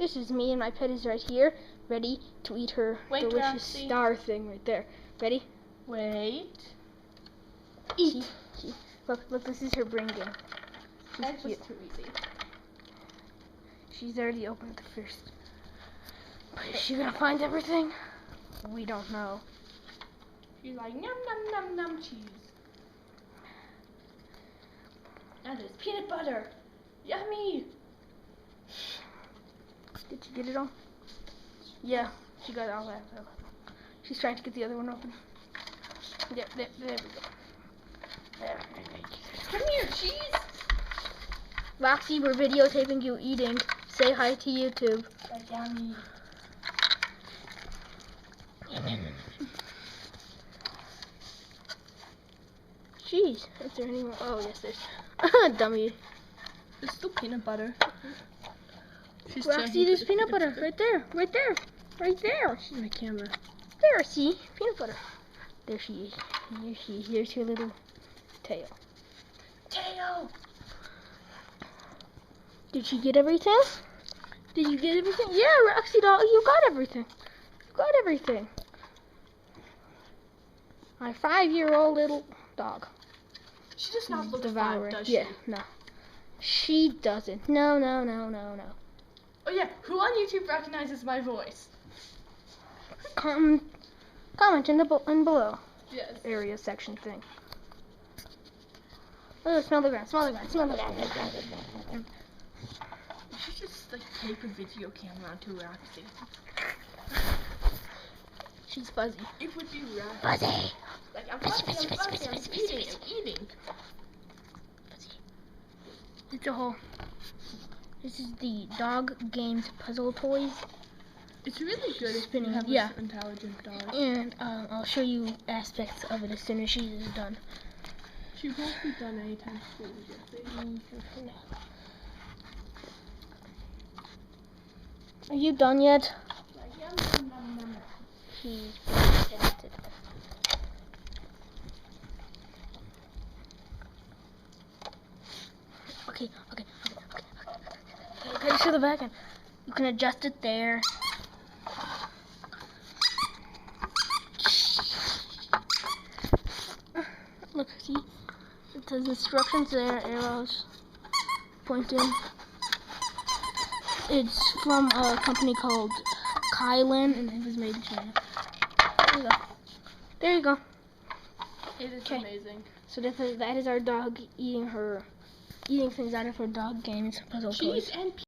This is me, and my pet is right here, ready to eat her delicious Roxy. star thing right there. Ready? Wait. Eat. Look, this is her brain game. That's just too easy. She's already opened the first. But is she gonna find everything? We don't know. She's like, num num num num cheese. That is peanut butter. Yummy. Did she get it all? Yeah, she got all that. She's trying to get the other one open. There we go. Come here, cheese. Roxy, we're videotaping you eating. Say hi to YouTube. That's yummy. Jeez, is there any more? Oh, yes, there's. Dummy. There's still peanut butter. Roxy, there's peanut butter right there, right there, right there. She's my camera. There, see? Peanut butter. There she is. Here she is. Here's her little tail. Tail! Did she get everything? Did you get everything? Yeah, Roxy doll, you got everything. You got everything. My 5-year-old little dog. She does not look devouring. 5, does she? Yeah, no. She doesn't. No. Oh yeah, who on YouTube recognizes my voice? Comment in below. Yes. Area section thing. Oh, smell the ground. You should just like take a video camera onto Roxy. She's fuzzy. It would be right. Fuzzy. Like I'm fuzzy, I'm eating. It's a whole. This is the dog games puzzle toys. It's really good if Spinning, you have yeah. an intelligent dog. And I'll show you aspects of it as soon as she's done. She won't be done anytime soon, No. Are you done yet? She's tempted. Okay. Okay, show the back end. You can adjust it there. Look, see? It says instructions there, arrows pointing. It's from a company called Kyjen, and it was made in China. There you go. It is amazing. So that is our dog eating things out of her dog games puzzle toys. Cheese and